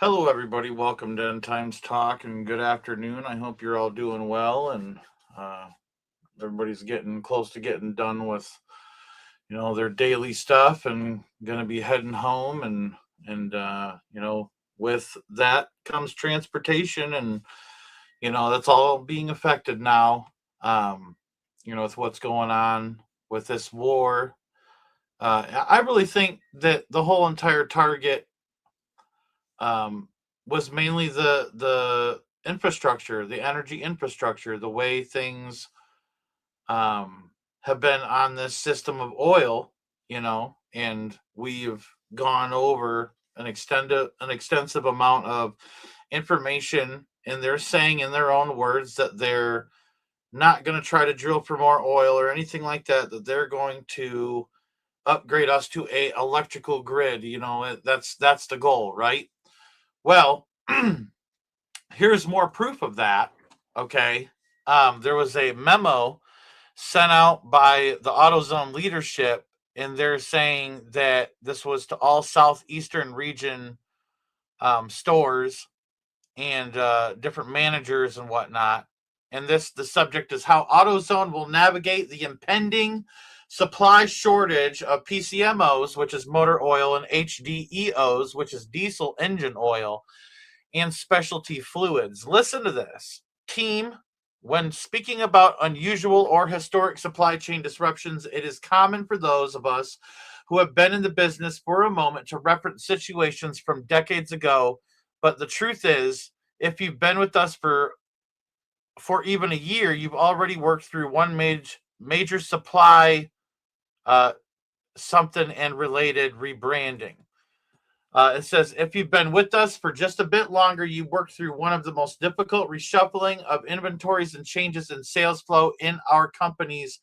Hello, everybody. Welcome to End Times Talk and good afternoon. I hope you're all doing well and uh, everybody's getting close to getting done with their daily stuff and going to be heading home and with that comes transportation and that's all being affected now. Um, with what's going on with this war. I really think that the whole entire target um, was mainly the infrastructure, the energy infrastructure, the way things um, have been on this system of oil, and we've gone over an extensive amount of information, and they're saying in their own words that they're not going to try to drill for more oil or anything like that. That they're going to upgrade us to a electrical grid. That's the goal, right? Well, here's more proof of that. Okay. There was a memo sent out by the AutoZone leadership, and they're saying that this was to all southeastern region stores and different managers and whatnot. And the subject is how AutoZone will navigate the impending supply shortage of PCMOs, which is motor oil, and HDEOs, which is diesel engine oil, and specialty fluids. Listen to this. Team, when speaking about unusual or historic supply chain disruptions, it is common for those of us who have been in the business for a moment to reference situations from decades ago. But the truth is, if you've been with us for even a year, you've already worked through one major supply uh, something and related rebranding. It says, if you've been with us for just a bit longer, you worked through one of the most difficult reshuffling of inventories and changes in sales flow in our company's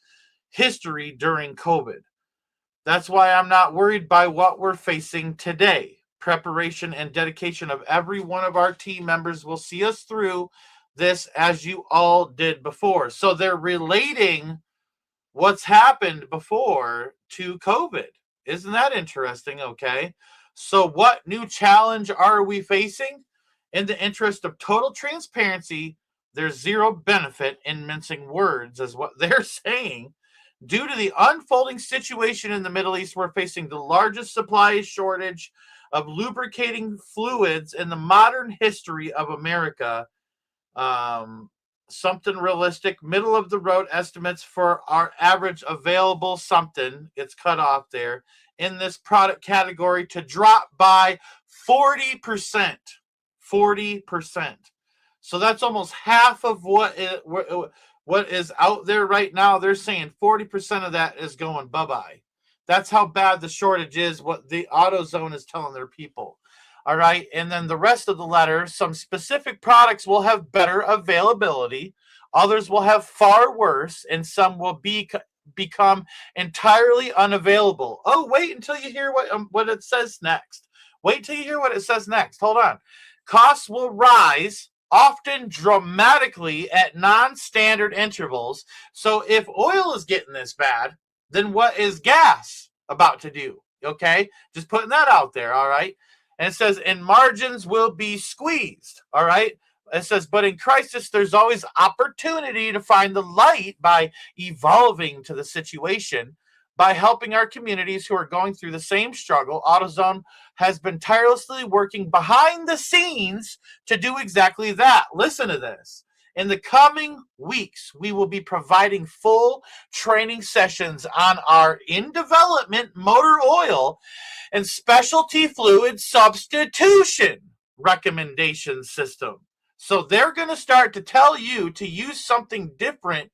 history during COVID. That's why I'm not worried by what we're facing today. Preparation and dedication of every one of our team members will see us through this as you all did before. So they're relating what's happened before to COVID. Isn't that interesting? Okay. So, what new challenge are we facing? In the interest of total transparency, there's zero benefit in mincing words, is what they're saying. Due to the unfolding situation in the Middle East, we're facing the largest supply shortage of lubricating fluids in the modern history of America. Um, Something realistic, middle of the road estimates for our average available something, it's cut off there, in this product category to drop by 40%. 40%. So that's almost half of what is out there right now. They're saying 40% of that is going bye-bye. That's how bad the shortage is, what the AutoZone is telling their people. All right. And then the rest of the letter, some specific products will have better availability, others will have far worse, and some will become entirely unavailable. Oh, wait until you hear what it says next. Wait till you hear what it says next. Hold on. Costs will rise, often dramatically at non-standard intervals. So if oil is getting this bad, then what is gas about to do? Okay, just putting that out there. All right. And it says, and margins will be squeezed. All right. It says, but in crisis, there's always opportunity to find the light by evolving to the situation, by helping our communities who are going through the same struggle. AutoZone has been tirelessly working behind the scenes to do exactly that. Listen to this. In the coming weeks, we will be providing full training sessions on our in development motor oil and specialty fluid substitution recommendation system. So they're going to start to tell you to use something different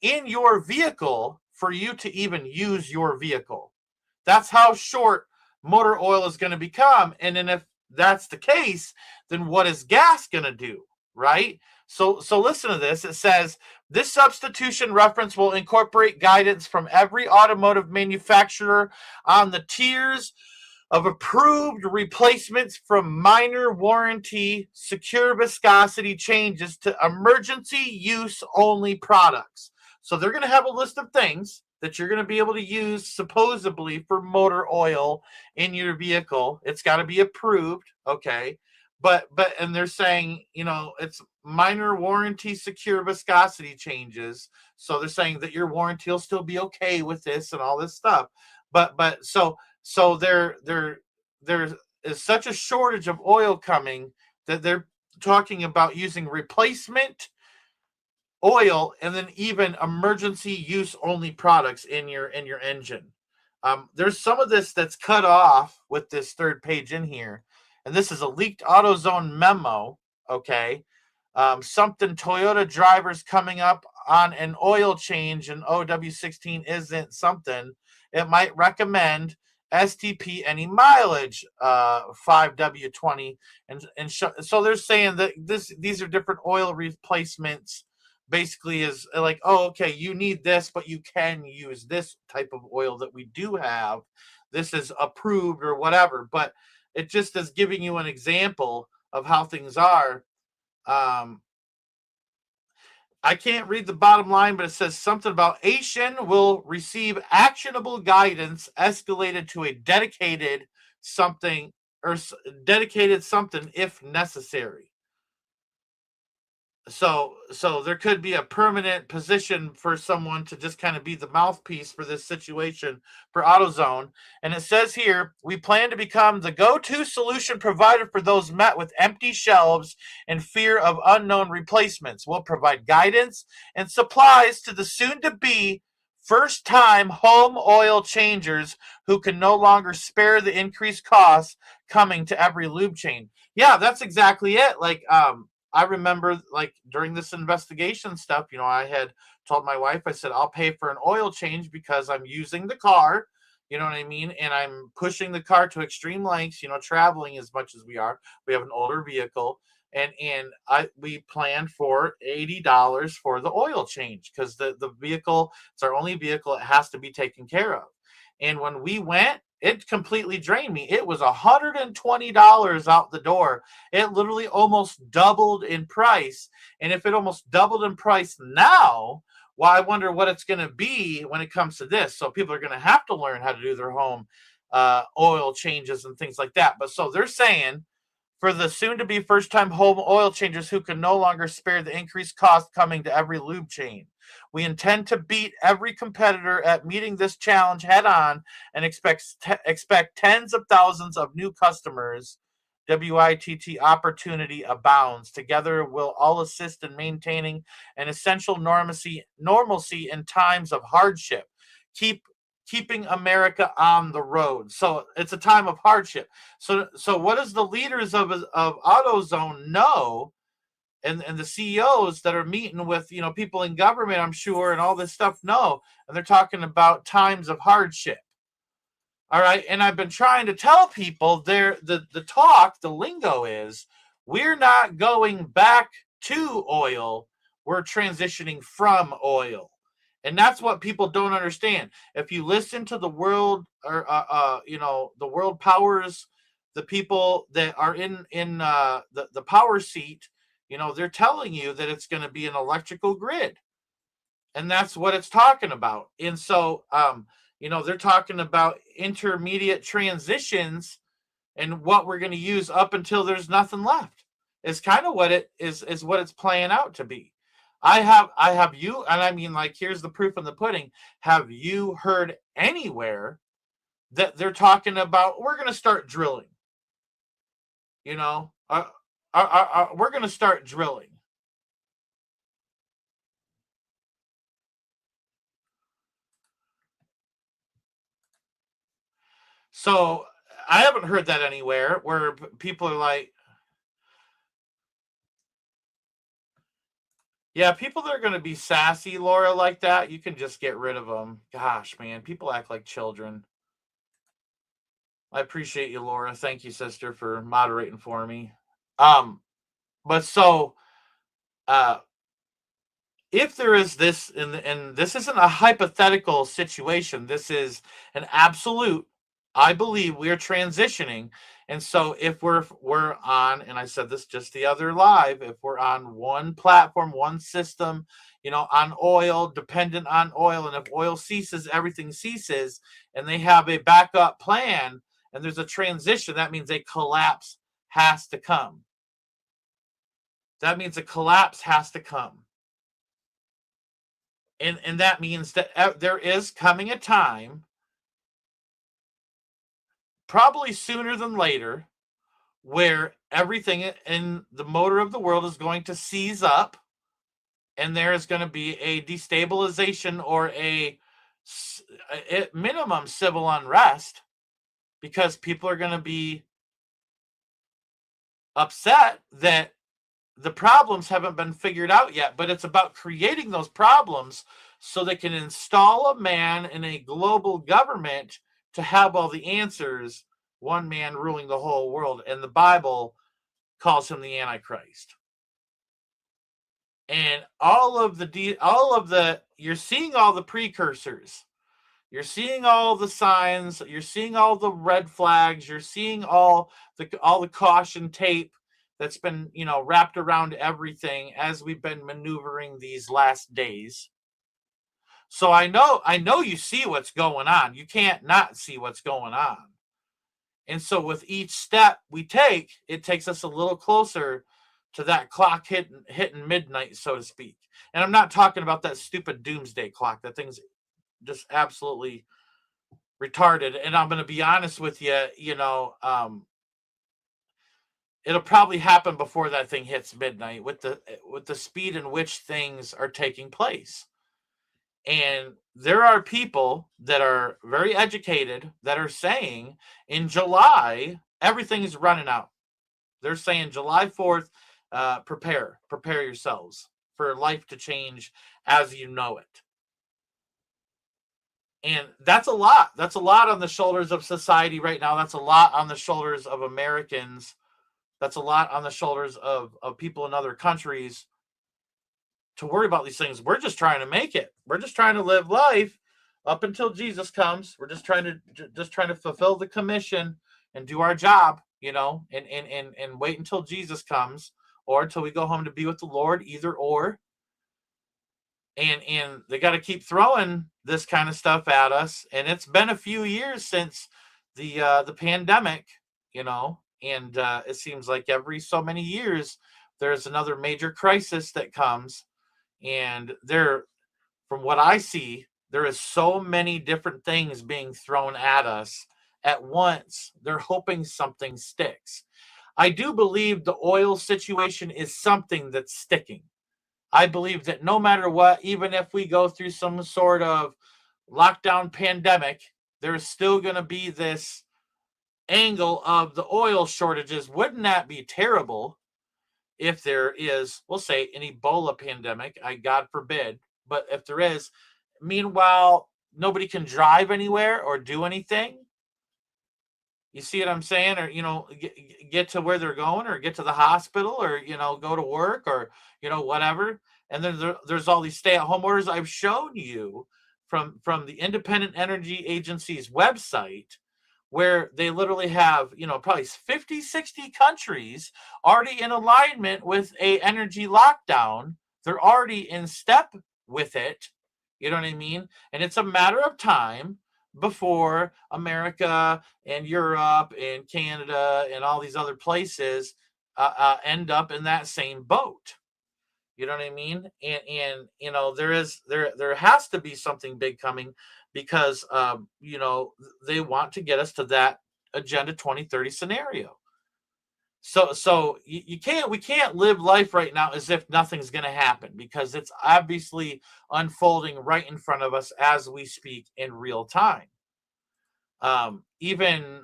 in your vehicle for you to even use your vehicle. That's how short motor oil is going to become. And then if that's the case, then what is gas going to do, right? So listen to this. It says, this substitution reference will incorporate guidance from every automotive manufacturer on the tiers of approved replacements, from minor warranty secure viscosity changes to emergency use only products. So they're going to have a list of things that you're going to be able to use supposedly for motor oil in your vehicle. It's got to be approved, okay? but they're saying, it's minor warranty secure viscosity changes. So they're saying that your warranty will still be okay with this and all this stuff. But so there is such a shortage of oil coming that they're talking about using replacement oil and then even emergency use only products in your engine. There's some of this that's cut off with this third page in here, and this is a leaked AutoZone memo. Okay, something Toyota drivers coming up on an oil change in OW16 isn't something. It might recommend STP any mileage 5W20, so they're saying that these are different oil replacements. Basically, is like, oh, okay, you need this, but you can use this type of oil that we do have. This is approved or whatever, but it just is giving you an example of how things are. um, I can't read the bottom line, but it says something about Asian will receive actionable guidance escalated to a dedicated something or dedicated something if necessary. So there could be a permanent position for someone to just kind of be the mouthpiece for this situation for AutoZone. And it says here, we plan to become the go-to solution provider for those met with empty shelves and fear of unknown replacements. We'll provide guidance and supplies to the soon-to-be first-time home oil changers who can no longer spare the increased costs coming to every lube chain. Yeah, that's exactly it. I remember, like, during this investigation stuff, I had told my wife, I said, I'll pay for an oil change because I'm using the car, you know what I mean? And I'm pushing the car to extreme lengths, traveling as much as we are. We have an older vehicle. And we planned for $80 for the oil change because the vehicle, it's our only vehicle, it has to be taken care of. And when we went, it completely drained me. It was $120 out the door. It literally almost doubled in price. And if it almost doubled in price now, well, I wonder what it's going to be when it comes to this. So people are going to have to learn how to do their home oil changes and things like that. But so they're saying for the soon-to-be first-time home oil changers who can no longer spare the increased cost coming to every lube chain. We intend to beat every competitor at meeting this challenge head-on and expect tens of thousands of new customers. WITT opportunity abounds. Together, we'll all assist in maintaining an essential normalcy in times of hardship. Keeping America on the road. So it's a time of hardship. So what does the leaders of AutoZone know, and the CEOs that are meeting with people in government, I'm sure, and all this stuff know, and they're talking about times of hardship. All right, and I've been trying to tell people the lingo is we're not going back to oil, we're transitioning from oil. And that's what people don't understand. If you listen to the world, or the world powers, the people that are in the power seat, they're telling you that it's going to be an electrical grid, and that's what it's talking about. And so they're talking about intermediate transitions and what we're going to use up until there's nothing left. Is kind of what it is what it's playing out to be. I have you, and I mean, like, here's the proof in the pudding. Have you heard anywhere that they're talking about we're going to start drilling? We're going to start drilling. So I haven't heard that anywhere where people are like, yeah, people that are going to be sassy, Laura, like that, you can just get rid of them. Gosh, man, people act like children. I appreciate you, Laura. Thank you, sister, for moderating for me. But so, uh, if there is this, and this isn't a hypothetical situation, this is an absolute. I believe we are transitioning, and so if we're on, and I said this just the other live, if we're on one platform, one system, on oil, dependent on oil, and if oil ceases, everything ceases, and they have a backup plan, and there's a transition, that means a collapse has to come. that means a collapse has to come. And that means that there is coming a time, probably sooner than later, where everything in the motor of the world is going to seize up, and there is going to be a destabilization or a minimum civil unrest, because people are going to be upset that the problems haven't been figured out yet. But it's about creating those problems so they can install a man in a global government to have all the answers, one man ruling the whole world. And the Bible calls him the Antichrist. And you're seeing all the precursors. You're seeing all the signs, you're seeing all the red flags, you're seeing all the caution tape that's been, wrapped around everything as we've been maneuvering these last days. So I know you see what's going on. You can't not see what's going on. And so with each step we take, it takes us a little closer to that clock hitting midnight, so to speak. And I'm not talking about that stupid doomsday clock. That thing's just absolutely retarded. And I'm going to be honest with you, it'll probably happen before that thing hits midnight with the speed in which things are taking place. And there are people that are very educated that are saying in July, everything is running out. They're saying July 4th, prepare yourselves for life to change as you know it. And that's a lot. That's a lot on the shoulders of society right now. That's a lot on the shoulders of Americans. That's a lot on the shoulders of people in other countries to worry about these things. We're just trying to make it. We're just trying to live life up until Jesus comes. We're just trying to fulfill the commission and do our job, and wait until Jesus comes, or until we go home to be with the Lord, either or. And they got to keep throwing this kind of stuff at us. And it's been a few years since the pandemic, and it seems like every so many years there's another major crisis that comes. And from what I see, there is so many different things being thrown at us at once. They're hoping something sticks. I do believe the oil situation is something that's sticking. I believe that no matter what, even if we go through some sort of lockdown pandemic, there's still going to be this angle of the oil shortages. Wouldn't that be terrible if there is, we'll say, an Ebola pandemic? God forbid. But if there is, meanwhile, nobody can drive anywhere or do anything. You see what I'm saying? Or, get to where they're going, or get to the hospital, or, go to work, or, whatever. And then there's all these stay-at-home orders I've shown you from the Independent Energy Agency's website, where they literally have, probably 50, 60 countries already in alignment with a energy lockdown. They're already in step with it. You know what I mean? And it's a matter of time before America and Europe and Canada and all these other places end up in that same boat. You know what I mean? And there has to be something big coming, because they want to get us to that Agenda 2030 scenario. So we can't live life right now as if nothing's going to happen, because it's obviously unfolding right in front of us as we speak in real time. Even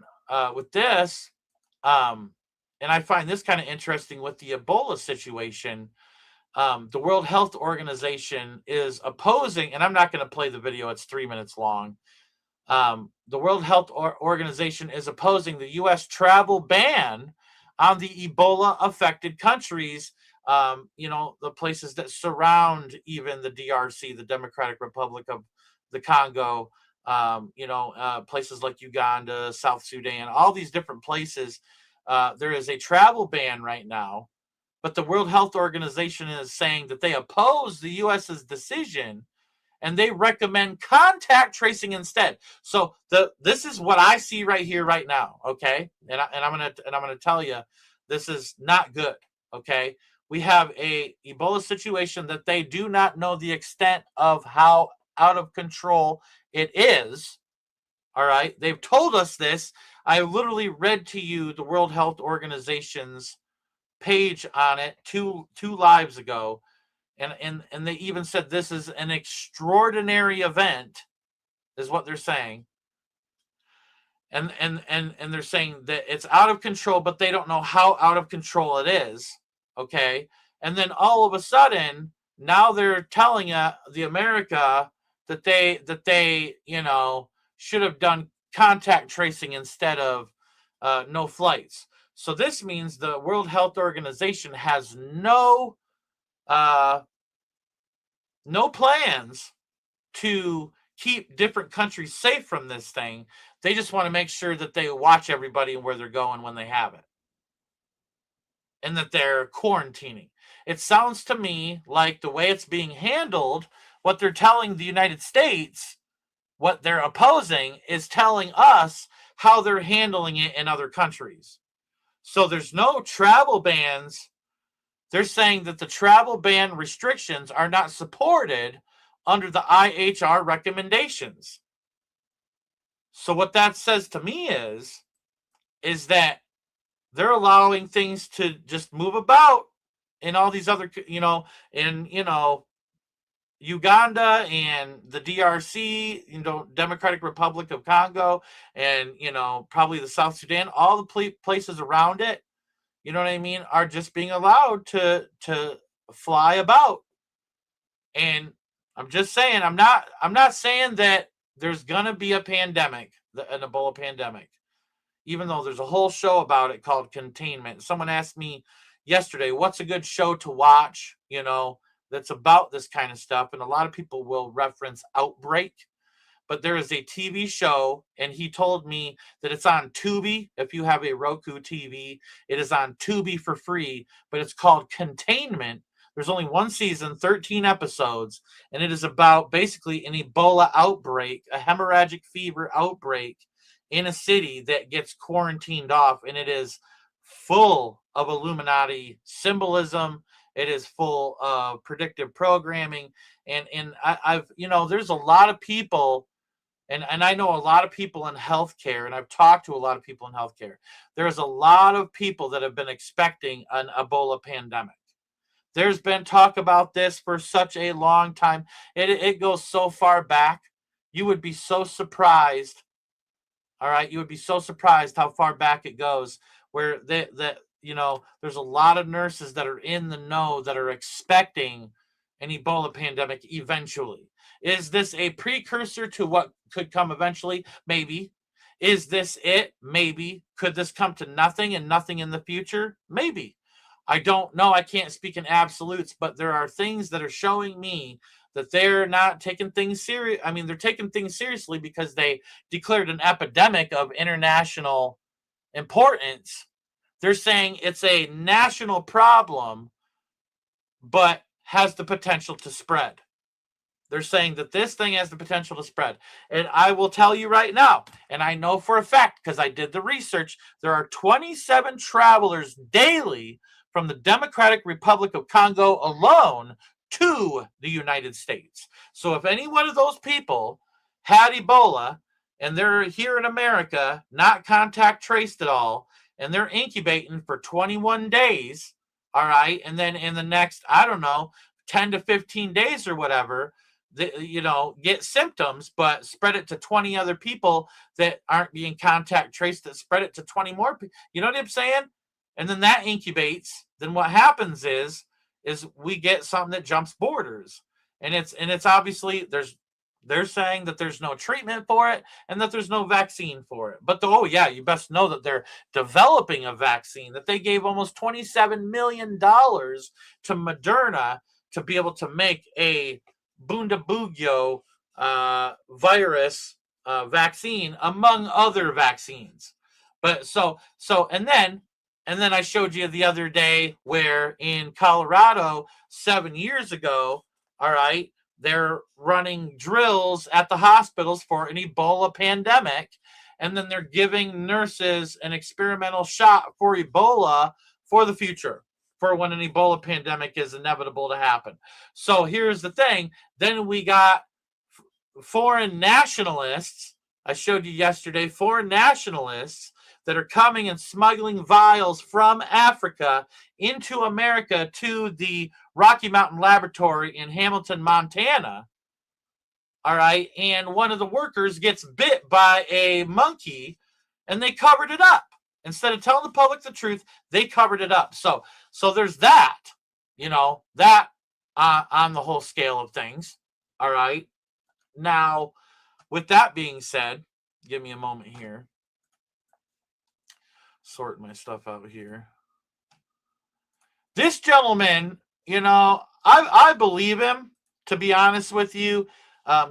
with this, and I find this kind of interesting with the Ebola situation. The World Health Organization is opposing, and I'm not going to play the video, it's 3 minutes long. The World Health Organization is opposing the U.S. travel ban on the Ebola affected countries, the places that surround even the DRC, the Democratic Republic of the Congo, places like Uganda, South Sudan, all these different places. There is a travel ban right now, but the World Health Organization is saying that they oppose the U.S.'s decision, and they recommend contact tracing instead. So this is what I see right here, right now. Okay, and I'm gonna tell you, this is not good. Okay, we have a Ebola situation that they do not know the extent of how out of control it is. All right. They've told us this. I literally read to you the World Health Organization's page on it two lives ago. And they even said this is an extraordinary event, is what they're saying. And they're saying that it's out of control, but they don't know how out of control it is. Okay. And then all of a sudden, now they're telling the America that they should have done contact tracing instead of no flights. So this means the World Health Organization has no plans to keep different countries safe from this thing. They just want to make sure that they watch everybody and where they're going when they have it, and that they're quarantining. It sounds to me like the way it's being handled, what they're telling the United States, what they're opposing, is telling us how they're handling it in other countries. So there's no travel bans. They're saying that the travel ban restrictions are not supported under the IHR recommendations. So what that says to me is that they're allowing things to just move about in all these other, in Uganda and the DRC, Democratic Republic of Congo, and probably the South Sudan, all the places around it, you know what I mean, are just being allowed to fly about. And I'm just saying, I'm not saying that there's gonna be a pandemic, an Ebola pandemic, even though there's a whole show about it called Containment. Someone asked me yesterday, what's a good show to watch, that's about this kind of stuff? And a lot of people will reference Outbreak. But there is a TV show, and he told me that it's on Tubi. If you have a Roku TV, it is on Tubi for free, but it's called Containment. There's only one season, 13 episodes, and it is about basically an Ebola outbreak, a hemorrhagic fever outbreak in a city that gets quarantined off, and it is full of Illuminati symbolism. It is full of predictive programming, and I've there's a lot of people, and I know a lot of people in healthcare, and I've talked to a lot of people in healthcare. There's a lot of people that have been expecting an Ebola pandemic. There's been talk about this for such a long time. It goes so far back. You would be so surprised. All right, you would be so surprised how far back it goes. Where there's a lot of nurses that are in the know that are expecting an Ebola pandemic eventually. Is this a precursor to what could come eventually? Maybe. Is this it? Maybe. Could this come to nothing and nothing in the future? Maybe. I don't know. I can't speak in absolutes, but there are things that are showing me that they're not taking things serious. I mean, they're taking things seriously because they declared an epidemic of international importance. They're saying it's a national problem, but has the potential to spread. They're saying that this thing has the potential to spread. And I will tell you right now, and I know for a fact because I did the research, there are 27 travelers daily from the Democratic Republic of Congo alone to the United States. So if any one of those people had Ebola and they're here in America, not contact traced at all, and they're incubating for 21 days, all right, and then in the next, I don't know, 10 to 15 days or whatever, get symptoms, but spread it to 20 other people that aren't being contact traced, that spread it to 20 more people. You know what I'm saying? And then that incubates. Then what happens is we get something that jumps borders. And it's obviously they're saying that there's no treatment for it and that there's no vaccine for it. But you best know that they're developing a vaccine, that they gave almost $27 million to Moderna to be able to make a Bundibugyo virus vaccine, among other vaccines. But and then I showed you the other day where in Colorado 7 years ago, all right, they're running drills at the hospitals for an Ebola pandemic, and then they're giving nurses an experimental shot for Ebola for the future, for when an Ebola pandemic is inevitable to happen. So here's the thing. Then we got foreign nationalists. I showed you yesterday, foreign nationalists that are coming and smuggling vials from Africa into America to the Rocky Mountain Laboratory in Hamilton, Montana. All right. And one of the workers gets bit by a monkey and they covered it up. Instead of telling the public the truth, they covered it up. So there's that, that on the whole scale of things. All right. Now, with that being said, give me a moment here. Sort my stuff out here. This gentleman, I believe him, to be honest with you. I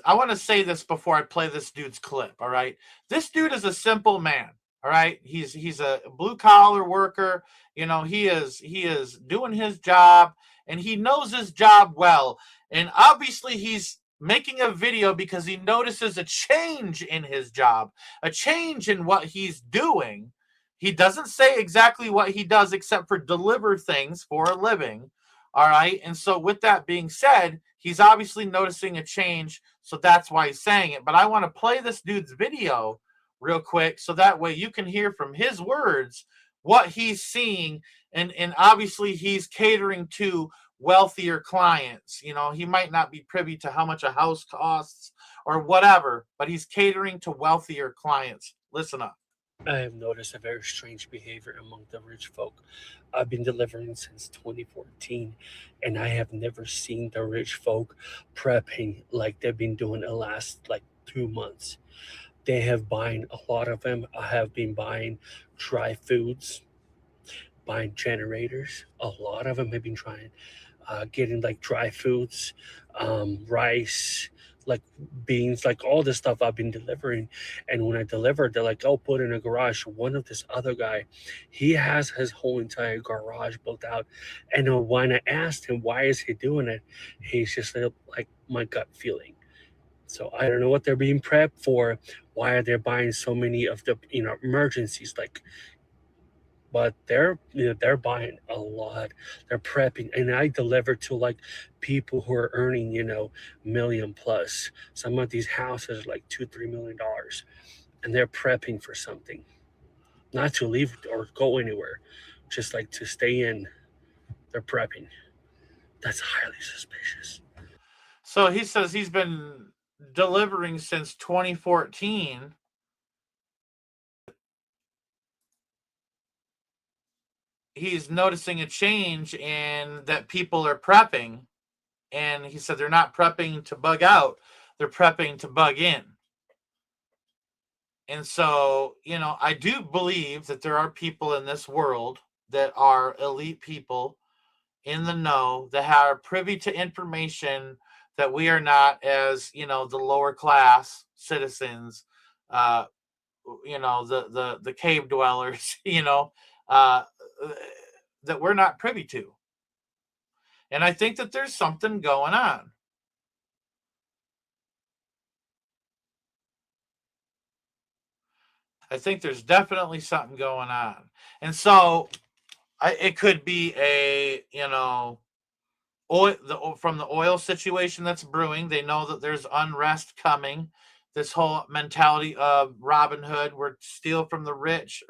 want to say this before I play this dude's clip. All right. This dude is a simple man. All right. He's a blue collar worker. He is doing his job and he knows his job well. And obviously he's making a video because he notices a change in his job, a change in what he's doing. He doesn't say exactly what he does except for deliver things for a living. All right. And so with that being said, he's obviously noticing a change. So that's why he's saying it. But I want to play this dude's video real quick so that way you can hear from his words what he's seeing. And obviously he's catering to wealthier clients. He might not be privy to how much a house costs or whatever, but he's catering to wealthier clients. Listen up. I have noticed a very strange behavior among the rich folk. I've been delivering since 2014, and I have never seen the rich folk prepping like they've been doing the last 2 months. They have buying a lot of them. I have been buying dry foods, buying generators. A lot of them have been trying getting dry foods, rice, like beans, like all this stuff I've been delivering. And when I delivered, they're like, "Oh, put in a garage." One of this other guy, he has his whole entire garage built out. And when I asked him why is he doing it, he's just like my gut feeling. So I don't know what they're being prepped for. Why are they buying so many of the emergencies but they're buying a lot. They're prepping, and I deliver to people who are earning million plus. Some of these houses are like $2-3 million, and they're prepping for something, not to leave or go anywhere, just to stay in. They're prepping. That's highly suspicious. So he says he's been delivering since 2014. He's noticing a change in that people are prepping. And he said they're not prepping to bug out, they're prepping to bug in. And so, I do believe that there are people in this world that are elite people in the know that are privy to information that we are not as, the lower class citizens, the cave dwellers, that we're not privy to. And I think that there's something going on. I think there's definitely something going on. And so it could be from the oil situation that's brewing. They know that there's unrest coming. This whole mentality of Robin Hood, we're steal from the rich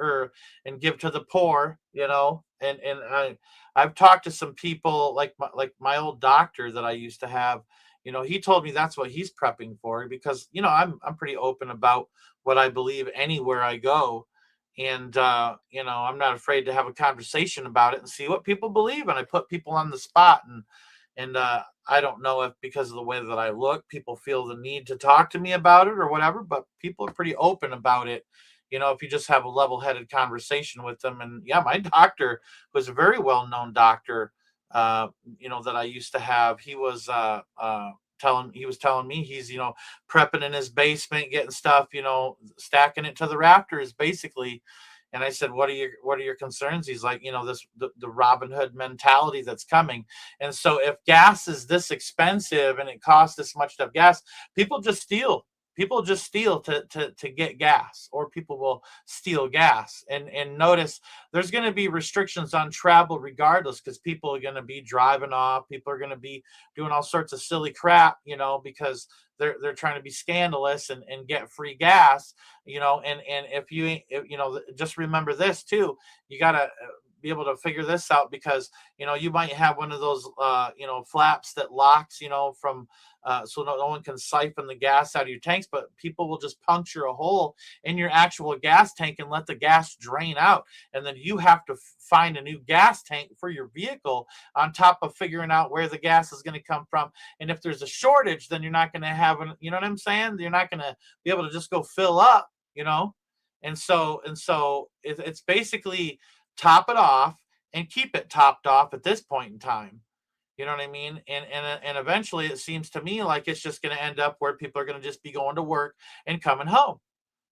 and give to the poor, and I've talked to some people like my old doctor that I used to have. He told me that's what he's prepping for because I'm pretty open about what I believe anywhere I go, and I'm not afraid to have a conversation about it and see what people believe, and I put people on the spot, and I don't know if because of the way that I look, people feel the need to talk to me about it or whatever, but people are pretty open about it. If you just have a level-headed conversation with them. And yeah, my doctor was a very well-known doctor, that I used to have. He was telling me he's, prepping in his basement, getting stuff, stacking it to the rafters, basically. And I said, what are your concerns? He's like, the Robin Hood mentality that's coming. And so if gas is this expensive and it costs this much to have gas, people just steal. People just steal to get gas, or people will steal gas. And notice there's going to be restrictions on travel regardless, because people are going to be driving off. People are going to be doing all sorts of silly crap, because they're trying to be scandalous and get free gas, and if just remember this too. You got to be able to figure this out, because you might have one of those flaps that locks, from so no one can siphon the gas out of your tanks, but people will just puncture a hole in your actual gas tank and let the gas drain out, and then you have to find a new gas tank for your vehicle, on top of figuring out where the gas is going to come from. And if there's a shortage, then you're not going to have you know what I'm saying, you're not going to be able to just go fill up. And so it's basically top it off and keep it topped off at this point in time. You know what I mean? And eventually it seems to me like it's just going to end up where people are going to just be going to work and coming home,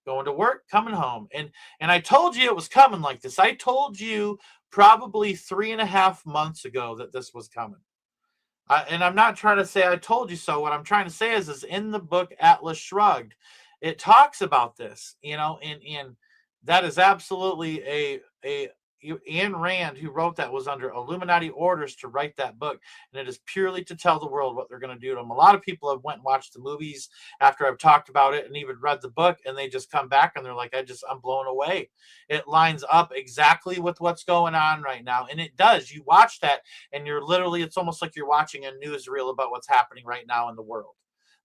going to work, coming home. And I told you it was coming like this. I told you probably 3.5 months ago that this was coming. And I'm not trying to say I told you so. What I'm trying to say is in the book Atlas Shrugged, it talks about this, and that is absolutely a Ayn Rand, who wrote that, was under Illuminati orders to write that book, and it is purely to tell the world what they're going to do to them. A lot of people have went and watched the movies after I've talked about it, and even read the book, and they just come back and they're like, I'm blown away. It lines up exactly with what's going on right now, and it does. You watch that, and it's almost like you're watching a newsreel about what's happening right now in the world.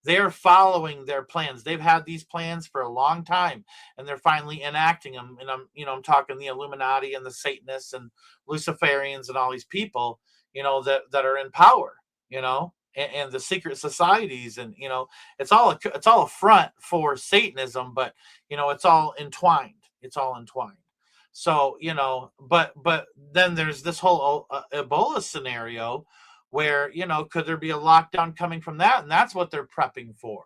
They're following their plans. They've had these plans for a long time, and they're finally enacting them. And I'm talking the Illuminati and the Satanists and Luciferians and all these people, that are in power, and the secret societies, and it's all a front for Satanism, but it's all entwined. It's all entwined. So but then there's this whole Ebola scenario, where could there be a lockdown coming from that? And that's what they're prepping for,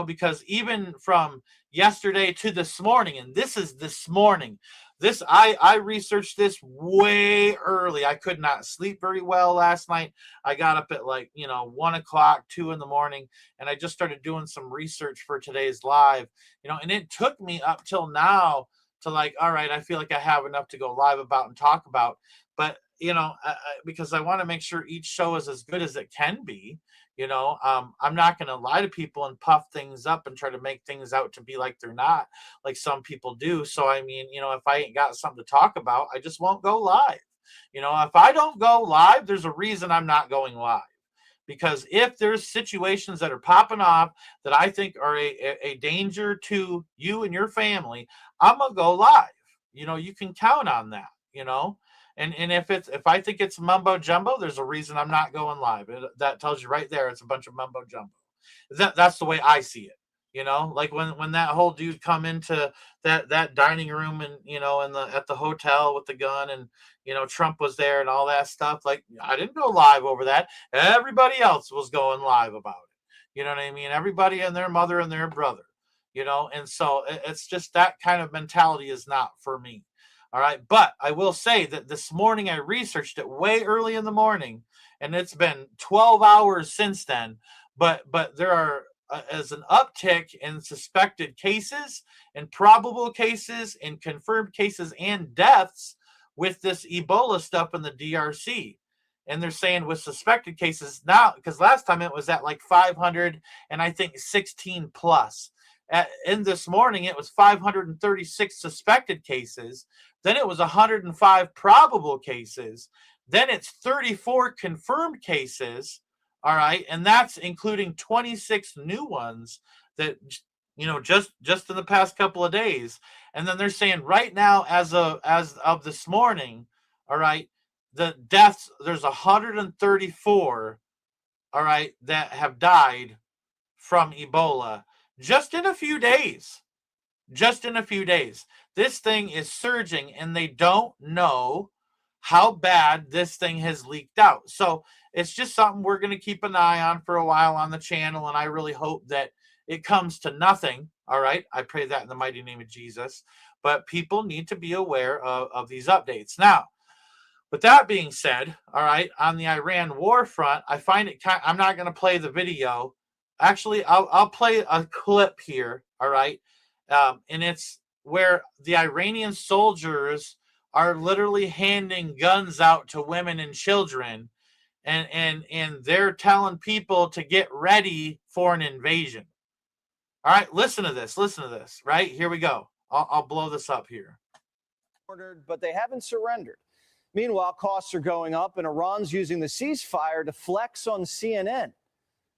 because even from yesterday to this morning, and this is this morning, I researched this way early. I could not sleep very well last night. I got up at 1 o'clock, 2 in the morning, and I just started doing some research for today's live, and it took me up till now to all right, I feel like I have enough to go live about and talk about. But because I want to make sure each show is as good as it can be. I'm not going to lie to people and puff things up and try to make things out to be like they're not, like some people do. So I mean, if I ain't got something to talk about, I just won't go live. If I don't go live, there's a reason I'm not going live. Because if there's situations that are popping off that I think are a danger to you and your family, I'm gonna go live. You can count on that. And if I think it's mumbo jumbo, there's a reason I'm not going live. That tells you right there, it's a bunch of mumbo jumbo. That's the way I see it. Like when that whole dude come into that dining room, and at the hotel with the gun, and Trump was there and all that stuff. Like, I didn't go live over that. Everybody else was going live about it. You know what I mean? Everybody and their mother and their brother. And so it's just that kind of mentality is not for me. All right. But I will say that this morning I researched it way early in the morning, and it's been 12 hours since then. But there are as an uptick in suspected cases and probable cases and confirmed cases and deaths with this Ebola stuff in the DRC. And they're saying with suspected cases now, because last time it was at 500 and I think 16 plus. In this morning, it was 536 suspected cases. Then it was 105 probable cases. Then it's 34 confirmed cases. All right. And that's including 26 new ones that, just in the past couple of days. And then they're saying right now, as of this morning, all right, the deaths, there's 134, all right, that have died from Ebola just in a few days. This thing is surging, and they don't know how bad this thing has leaked out. So it's just something we're going to keep an eye on for a while on the channel, and I really hope that it comes to nothing. All right. I pray that in the mighty name of Jesus. But people need to be aware of these updates. Now, with that being said, all right, on the Iran war front, I find it I'm not going to play the video, actually, I'll play a clip here. All right, and it's where the Iranian soldiers are literally handing guns out to women and children, and they're telling people to get ready for an invasion. All right, listen to this. Listen to this. Right, here we go. I'll blow this up here. Ordered, but they haven't surrendered. Meanwhile, costs are going up, and Iran's using the ceasefire to flex on CNN.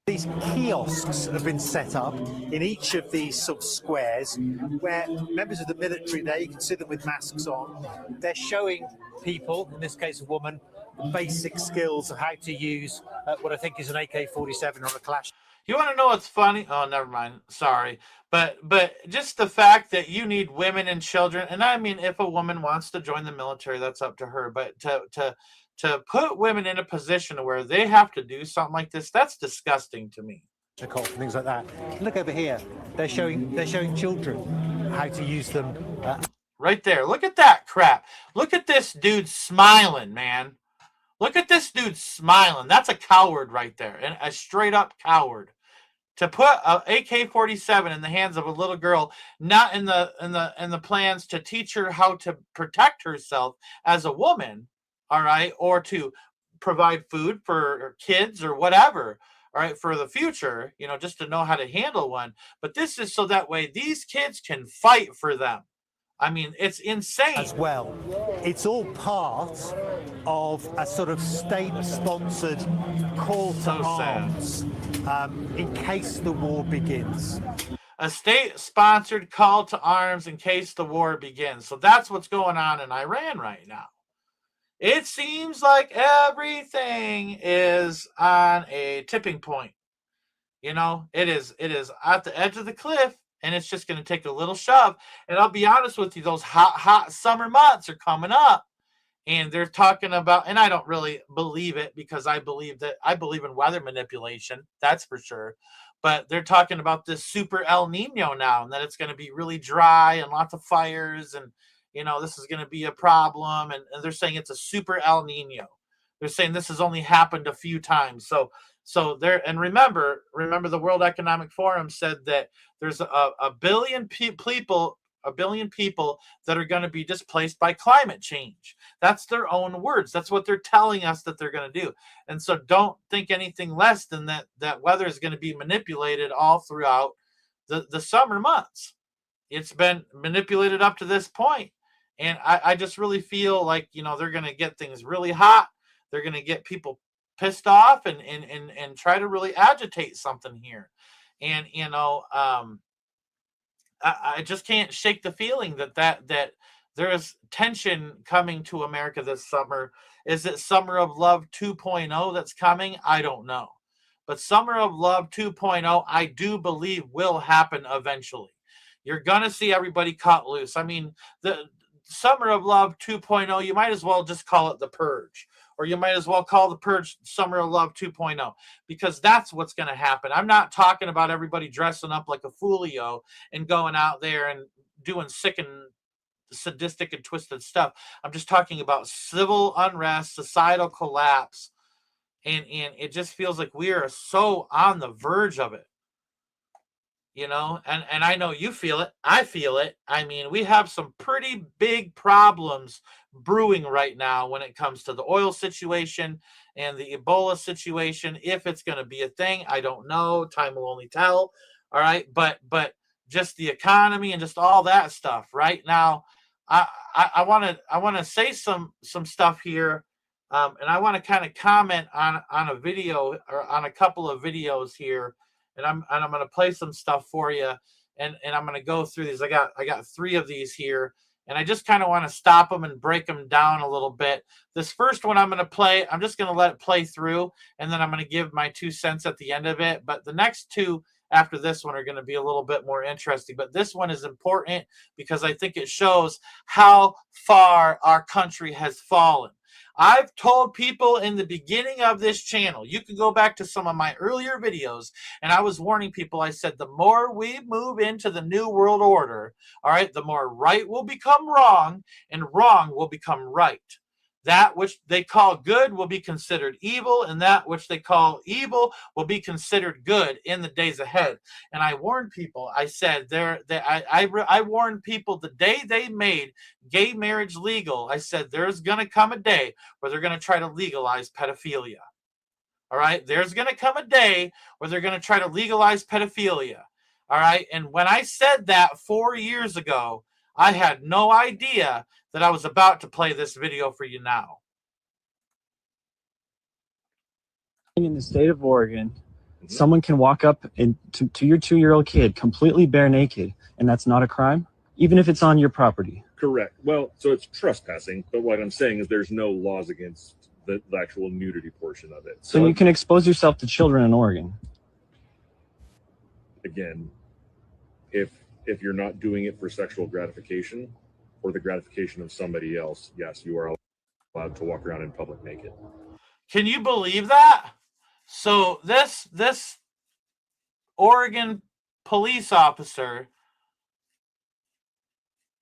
These kiosks have been set up in each of these sort of squares where members of the military there, you can see them with masks on, they're showing people, in this case a woman, the basic skills of how to use what I think is an AK-47 or a Clash. You want to know what's funny? Oh, never mind. Sorry. But just the fact that you need women and children, and I mean, if a woman wants to join the military, that's up to her. But to put women in a position where they have to do something like this, that's disgusting to me. Things like that. Look over here. They're showing children how to use them. Right there. Look at that crap. Look at this dude smiling, man. Look at this dude smiling. That's a coward right there, and a straight up coward. To put an AK-47 in the hands of a little girl, not in the plans to teach her how to protect herself as a woman, all right, or to provide food for kids or whatever, all right, for the future, just to know how to handle one. But this is so that way these kids can fight for them. I mean, it's insane. As well. It's all part of a sort of state-sponsored call to arms in case the war begins. A state-sponsored call to arms in case the war begins. So that's what's going on in Iran right now. It seems like everything is on a tipping point. It is at the edge of the cliff. And it's just going to take a little shove. And I'll be honest with you, those hot summer months are coming up. And they're talking about, and I don't really believe it because I believe in weather manipulation. That's for sure. But they're talking about this super El Nino now, and that it's going to be really dry and lots of fires. And, this is going to be a problem. And they're saying it's a super El Nino. They're saying this has only happened a few times. So there, and remember the World Economic Forum said that there's a billion people that are going to be displaced by climate change. That's their own words. That's what they're telling us that they're going to do. And so don't think anything less than that weather is going to be manipulated all throughout the summer months. It's been manipulated up to this point. And I just really feel like, they're going to get things really hot. They're going to get people pissed off and try to really agitate something here. And, I just can't shake the feeling that there is tension coming to America this summer. Is it Summer of Love 2.0 that's coming? I don't know. But Summer of Love 2.0, I do believe will happen eventually. You're going to see everybody cut loose. I mean, the Summer of Love 2.0, you might as well just call it The Purge. Or you might as well call The Purge Summer of Love 2.0, because that's what's going to happen. I'm not talking about everybody dressing up like a foolio and going out there and doing sick and sadistic and twisted stuff. I'm just talking about civil unrest, societal collapse, and it just feels like we are so on the verge of it. And I know you feel it. I feel it. I mean, we have some pretty big problems brewing right now when it comes to the oil situation and the Ebola situation. If it's going to be a thing, I don't know. Time will only tell. All right. But just the economy and just all that stuff right now. I want to say some stuff here. And I want to kind of comment on a video or on a couple of videos here. And I'm going to play some stuff for you, and I'm going to go through these. I got 3 of these here, and I just kind of want to stop them and break them down a little bit. This first one I'm going to play. I'm just going to let it play through, and then I'm going to give my 2 cents at the end of it. But the next 2 after this one are going to be a little bit more interesting. But this one is important because I think it shows how far our country has fallen. I've told people in the beginning of this channel, you can go back to some of my earlier videos, and I was warning people. I said, the more we move into the New World Order, all right, the more right will become wrong and wrong will become right. that which they call good will be considered evil, and that which they call evil will be considered good in the days ahead. And I warned people. I said I warned people the day they made gay marriage legal. I said there's going to come a day where they're going to try to legalize pedophilia. All right, there's going to come a day where they're going to try to legalize pedophilia. All right, and when I said that 4 years ago, I had no idea that I was about to play this video for you now. In the state of Oregon, someone can walk up to your 2-year-old kid completely bare naked, and that's not a crime, even if it's on your property. Correct. Well, so it's trespassing, but what I'm saying is there's no laws against the actual nudity portion of it. So you can expose yourself to children in Oregon. Again, if you're not doing it for sexual gratification or the gratification of somebody else, yes, you are allowed to walk around in public naked. Can you believe that? So this Oregon police officer,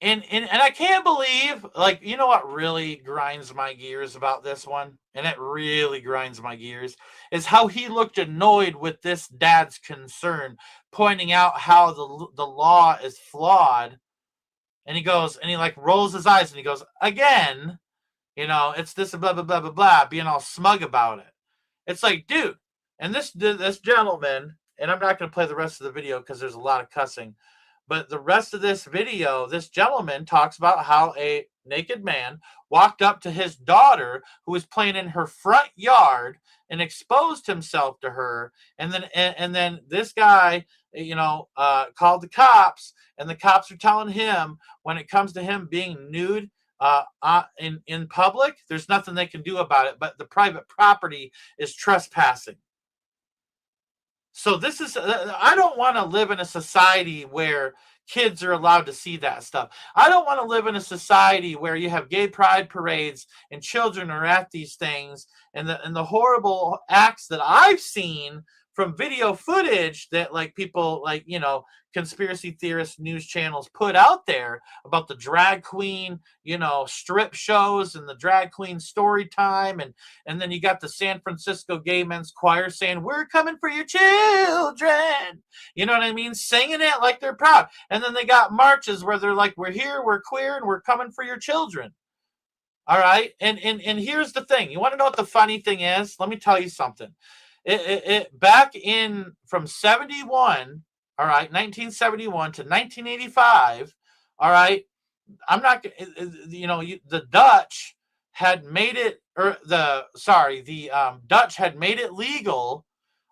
and I can't believe, like, you know what really grinds my gears about this one, and it really grinds my gears, is how he looked annoyed with this dad's concern, pointing out how the law is flawed. And he goes, and he like rolls his eyes and he goes, again, you know, it's this blah, blah, blah, blah, blah, being all smug about it. It's like, dude, and this gentleman, and I'm not going to play the rest of the video because there's a lot of cussing, but the rest of this video, this gentleman talks about how a naked man walked up to his daughter who was playing in her front yard and exposed himself to her. And then this guy, you know, called the cops, and the cops are telling him when it comes to him being nude in public, there's nothing they can do about it, but the private property is trespassing. So this is, I don't want to live in a society where kids are allowed to see that stuff. I don't want to live in a society where you have gay pride parades and children are at these things, and the horrible acts that I've seen from video footage that, like, people, like, you know, conspiracy theorist news channels put out there about the drag queen, you know, strip shows and the drag queen story time. And then you got the San Francisco Gay Men's Choir saying, we're coming for your children. You know what I mean? Singing it like they're proud. And then they got marches where they're like, we're here, we're queer, and we're coming for your children. All right. And here's the thing. You want to know what the funny thing is? Let me tell you something. It back in from 71, all right, 1971 to 1985, all right, I'm not, you know, the Dutch had made it, or the Dutch had made it legal,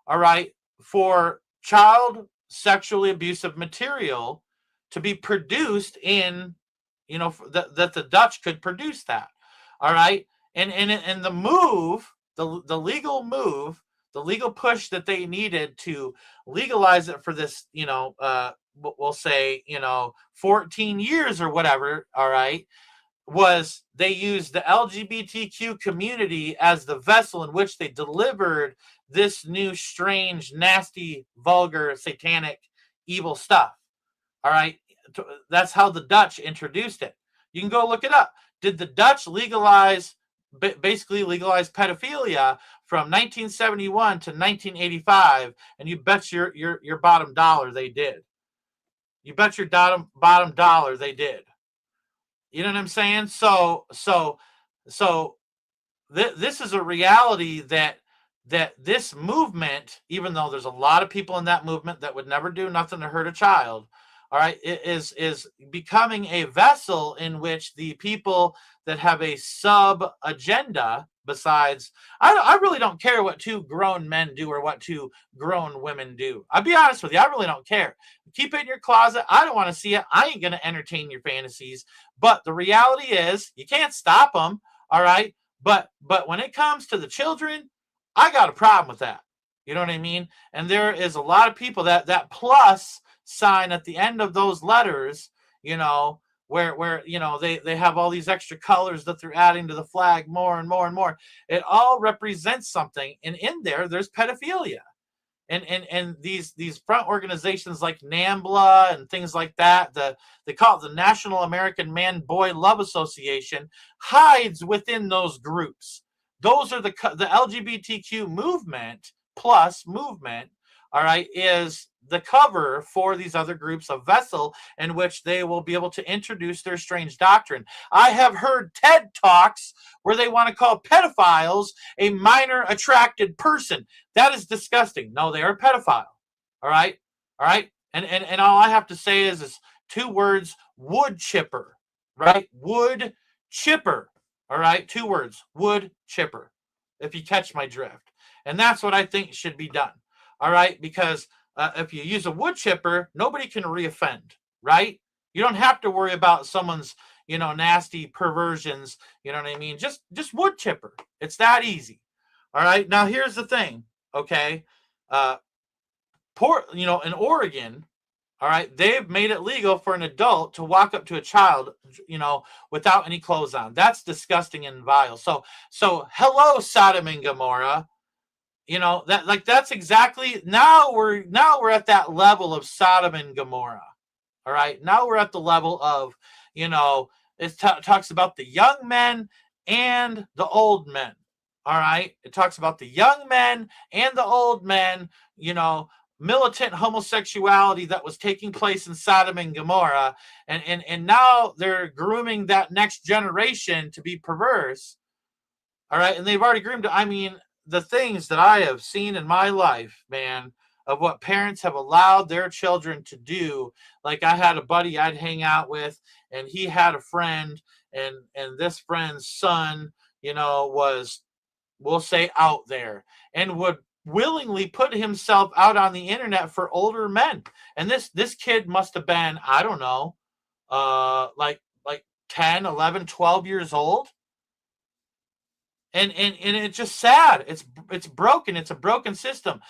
all right, for child sexually abusive material to be produced in, you know, that the Dutch could produce that, all right, and the move, the legal move, the legal push that they needed to legalize it for this, you know, we'll say, you know, 14 years or whatever, all right, was they used the LGBTQ community as the vessel in which they delivered this new, strange, nasty, vulgar, satanic, evil stuff, all right? That's how the Dutch introduced it. You can go look it up. Did the Dutch basically legalize pedophilia from 1971 to 1985, and you bet your bottom dollar they did. You bet your bottom dollar they did. You know what I'm saying? So this is a reality that this movement, even though there's a lot of people in that movement that would never do nothing to hurt a child, all right, it is becoming a vessel in which the people that have a sub agenda, besides, I really don't care what two grown men do or what two grown women do. I'll be honest with you, I really don't care. Keep it in your closet. I don't want to see it. I ain't going to entertain your fantasies. But the reality is, you can't stop them, all right? But when it comes to the children, I got a problem with that. You know what I mean? And there is a lot of people that plus sign at the end of those letters, you know, where you know they have all these extra colors that they're adding to the flag more and more and more. It all represents something, and in there's pedophilia. and these front organizations like NAMBLA and things like that, they call it the National American Man Boy Love Association, hides within those groups. Those are the LGBTQ movement plus movement, all right, is the cover for these other groups, a vessel in which they will be able to introduce their strange doctrine. I have heard TED Talks where they want to call pedophiles a minor attracted person. That is disgusting. No, they are a pedophile. All right. All right. And all I have to say is 2 words, wood chipper, right? Wood chipper. All right. 2 words, wood chipper, if you catch my drift. And that's what I think should be done. All right. Because if you use a wood chipper, nobody can reoffend, right? You don't have to worry about someone's, nasty perversions. You know what I mean? Just wood chipper. It's that easy. All right. Now here's the thing. Okay. In Oregon, all right, they've made it legal for an adult to walk up to a child, without any clothes on. That's disgusting and vile. So hello, Sodom and Gomorrah. That's exactly, now we're at that level of Sodom and Gomorrah. All right. Now we're at the level of, it talks about the young men and the old men. All right. It talks about the young men and the old men, militant homosexuality that was taking place in Sodom and Gomorrah. And now they're grooming that next generation to be perverse. All right. And they've already groomed. I mean, the things that I have seen in my life, man, of what parents have allowed their children to do. Like, I had a buddy I'd hang out with, and he had a friend, and this friend's son, was, we'll say, out there, and would willingly put himself out on the internet for older men. And this kid must have been, I don't know, like 10, 11, 12 years old. And it's just sad. It's broken. It's a broken system.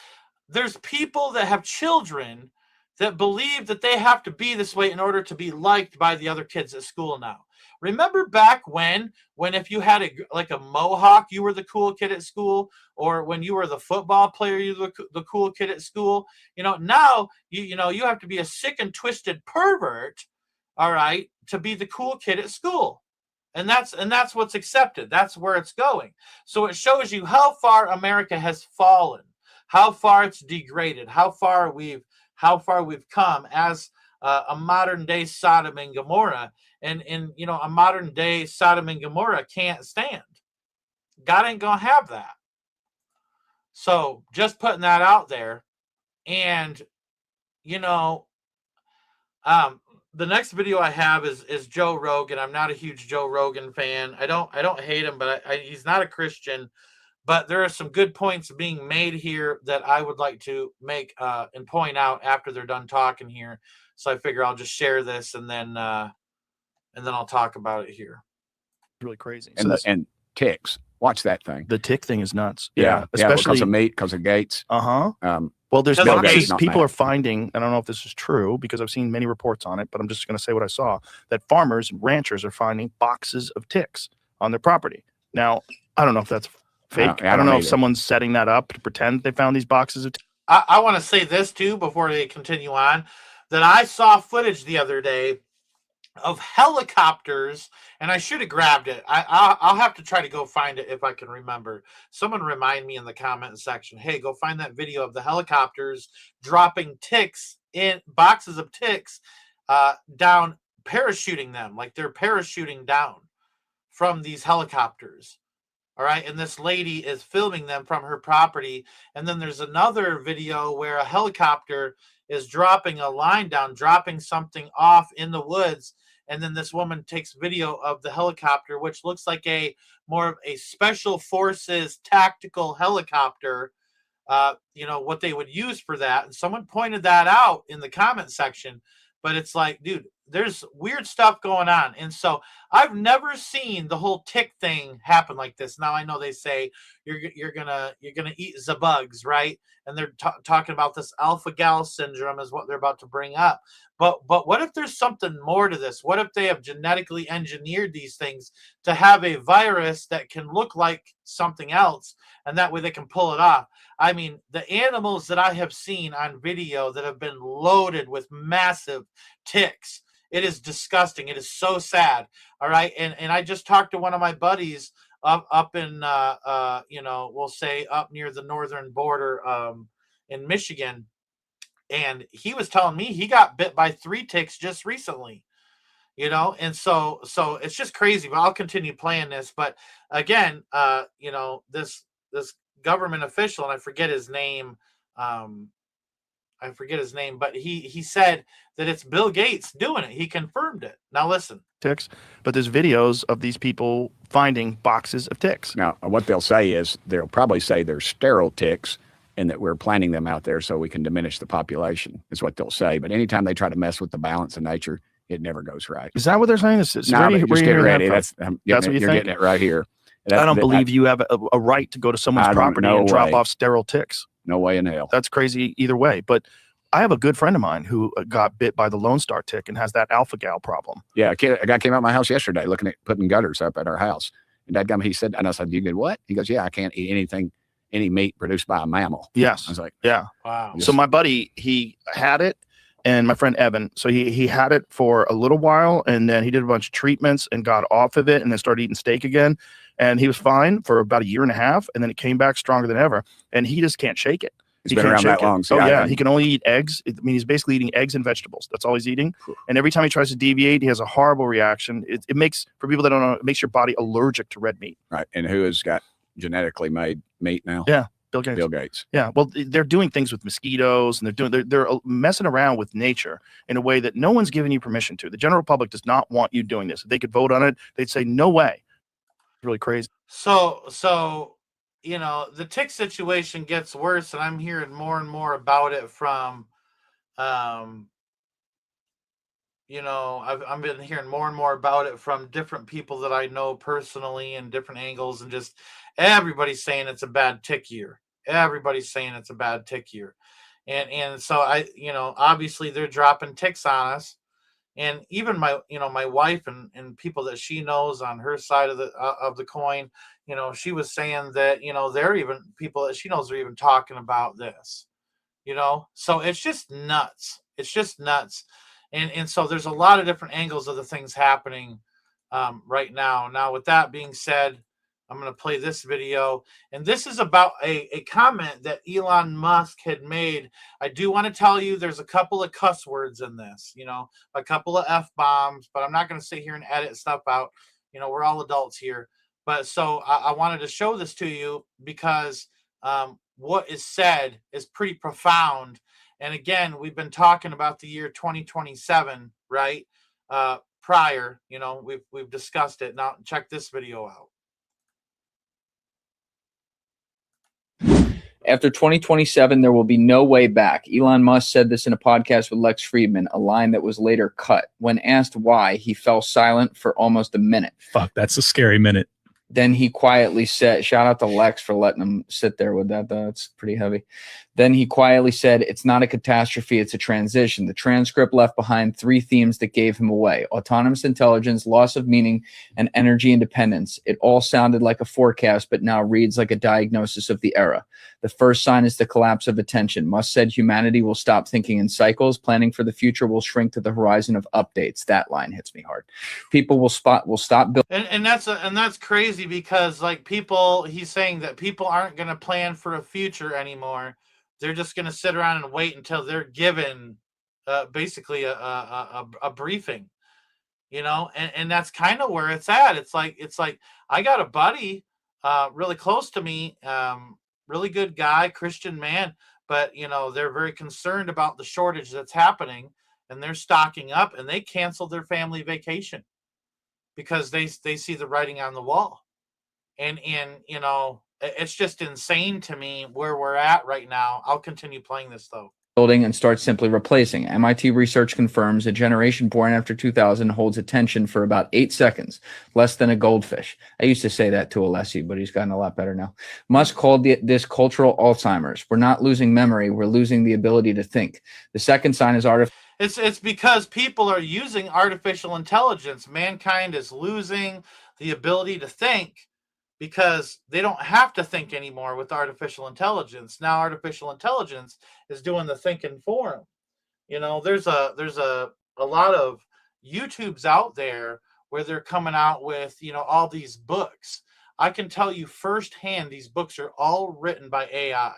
There's people that have children that believe that they have to be this way in order to be liked by the other kids at school now. Remember back when if you had a mohawk, you were the cool kid at school, or when you were the football player, you were the cool kid at school. Now you have to be a sick and twisted pervert, all right, to be the cool kid at school. And that's what's accepted. That's where it's going. So it shows you how far America has fallen, how far it's degraded, how far we've come as a modern day Sodom and Gomorrah. And a modern day Sodom and Gomorrah can't stand. God ain't gonna have that. So just putting that out there. And the next video I have is Joe Rogan. I'm not a huge Joe Rogan fan. I don't hate him, but he's not a Christian. But there are some good points being made here that I would like to make and point out after they're done talking here. So I figure I'll just share this and then I'll talk about it here. Really crazy. And and ticks. Watch that thing. The tick thing is nuts. Yeah, especially because of Gates. Well, there's Bill boxes. Gates, People are finding, I don't know if this is true because I've seen many reports on it, but I'm just going to say what I saw, that farmers and ranchers are finding boxes of ticks on their property. Now, I don't know if that's fake. I don't know if someone's setting that up to pretend they found these boxes of ticks. I want to say this too before they continue on, that I saw footage the other day of helicopters, and I should have grabbed it. I'll have to try to go find it if I can remember. Someone remind me in the comment section. Hey, go find that video of the helicopters dropping ticks in boxes of ticks down, parachuting them, like they're parachuting down from these helicopters. All right, and this lady is filming them from her property. And then there's another video where a helicopter is dropping a line down, dropping something off in the woods. And then this woman takes video of the helicopter, which looks like more of a special forces tactical helicopter, what they would use for that. And someone pointed that out in the comment section. But it's like, dude, there's weird stuff going on. And so I've never seen the whole tick thing happen like this. Now I know they say you're gonna eat the bugs, right? And they're talking about this alpha gal syndrome is what they're about to bring up. But what if there's something more to this? What if they have genetically engineered these things to have a virus that can look like something else, and that way they can pull it off? I mean, the animals that I have seen on video that have been loaded with massive ticks, it is disgusting. It is so sad. All right. And I just talked to one of my buddies up in, we'll say up near the northern border in Michigan. And he was telling me he got bit by 3 ticks just recently, and so it's just crazy. But I'll continue playing this. But again, this government official, and I forget his name, but he said that it's Bill Gates doing it. He confirmed it. Now listen. Ticks, but there's videos of these people finding boxes of ticks. Now, what they'll say is they'll probably say they're sterile ticks and that we're planting them out there so we can diminish the population, is what they'll say. But anytime they try to mess with the balance of nature, it never goes right. Is that what they're saying? It's No, but just get ready. That's what you're you think? getting it right here. I don't believe you have a right to go to someone's property and drop off sterile ticks. No way in hell. That's crazy either way. But I have a good friend of mine who got bit by the Lone Star tick and has that alpha gal problem. Yeah, a guy came out of my house yesterday looking at putting gutters up at our house. And that guy, he said, and I said, you did what? He goes, yeah, I can't eat any meat produced by a mammal. Yes. I was like, yeah. Wow. So my buddy, he had it, and my friend Evan, so he had it for a little while, and then he did a bunch of treatments and got off of it and then started eating steak again. And he was fine for about a year and a half, and then it came back stronger than ever. And he just can't shake it. It's been around that long. So yeah, he can only eat eggs. I mean, he's basically eating eggs and vegetables. That's all he's eating. And every time he tries to deviate, he has a horrible reaction. It makes, for people that don't know, it makes your body allergic to red meat. Right. And who has got genetically made meat now? Yeah. Bill Gates. Bill Gates. Yeah. Well, they're doing things with mosquitoes, and they're messing around with nature in a way that no one's giving you permission to. The general public does not want you doing this. If they could vote on it, they'd say, no way. It's really crazy. So the tick situation gets worse, and I'm hearing more and more about it from, I've been hearing more and more about it from different people that I know personally and different angles, and just everybody's saying it's a bad tick year. Everybody's saying it's a bad tick year. And so obviously they're dropping ticks on us. And even my wife and people that she knows on her side of the coin, she was saying that, they're even people that she knows are even talking about this, so it's just nuts. It's just nuts. And so there's a lot of different angles of the things happening right now. Now, with that being said, I'm going to play this video, and this is about a comment that Elon Musk had made. I do want to tell you there's a couple of cuss words in this, a couple of F-bombs, but I'm not going to sit here and edit stuff out. We're all adults here. But so I wanted to show this to you because what is said is pretty profound. And again, we've been talking about the year 2027, right? Prior, we've discussed it. Now check this video out. After 2027, there will be no way back. Elon Musk said this in a podcast with Lex Friedman, a line that was later cut. When asked why, he fell silent for almost a minute. Fuck, that's a scary minute. Then he quietly said, shout out to Lex for letting him sit there with that. That's pretty heavy. Then he quietly said, it's not a catastrophe, it's a transition. The transcript left behind 3 themes that gave him away: autonomous intelligence, loss of meaning, and energy independence. It all sounded like a forecast, but now reads like a diagnosis of the era. The first sign is the collapse of attention. Musk said humanity will stop thinking in cycles. Planning for the future will shrink to the horizon of updates. That line hits me hard. People will stop building. And that's crazy because he's saying that people aren't going to plan for a future anymore. They're just going to sit around and wait until they're given basically a briefing, and that's kind of where it's at. It's like I got a buddy really close to me, really good guy, Christian man, but they're very concerned about the shortage that's happening, and they're stocking up, and they canceled their family vacation because they see the writing on the wall. And it's just insane to me where we're at right now. I'll continue playing this though. building and start simply replacing. MIT research confirms a generation born after 2000 holds attention for about 8 seconds, less than a goldfish. I used to say that to Alessi, but he's gotten a lot better now. Musk called this cultural Alzheimer's. We're not losing memory, we're losing the ability to think. The second sign is artificial. It's because people are using artificial intelligence. Mankind is losing the ability to think because they don't have to think anymore with artificial intelligence. Now artificial intelligence is doing the thinking for them. You know, there's a lot of YouTubes out there where they're coming out with, you know, all these books. I can tell you firsthand, these books are all written by AI.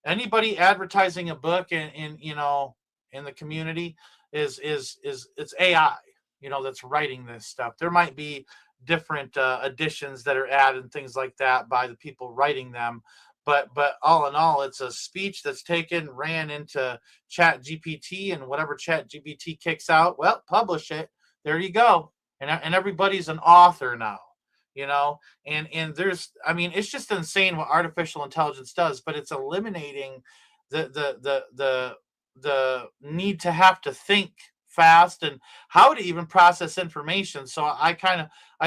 Anybody advertising a book in you know, in the community is it's AI, you know, that's writing this stuff. There might be different additions that are added and things like that by the people writing them, but all in all, it's a speech that's taken, ran into Chat GPT, and whatever Chat GPT kicks out, well, publish it. There you go, and everybody's an author now, you know. And there's, I mean, it's just insane what artificial intelligence does, but it's eliminating the need to have to think fast and how to even process information. So I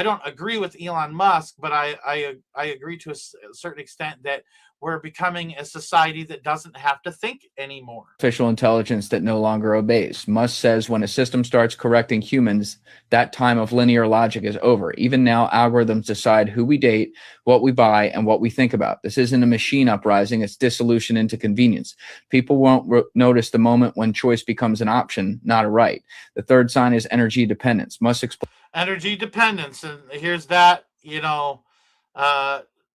don't agree with Elon Musk, but I agree to a certain extent that we're becoming a society that doesn't have to think anymore. Artificial intelligence that no longer obeys. Musk says when a system starts correcting humans, that time of linear logic is over. Even now, algorithms decide who we date, what we buy, and what we think about. This isn't a machine uprising, it's dissolution into convenience. People won't notice the moment when choice becomes an option, not a right. The third sign is energy dependence. Musk explains energy dependence, and here's that, you know,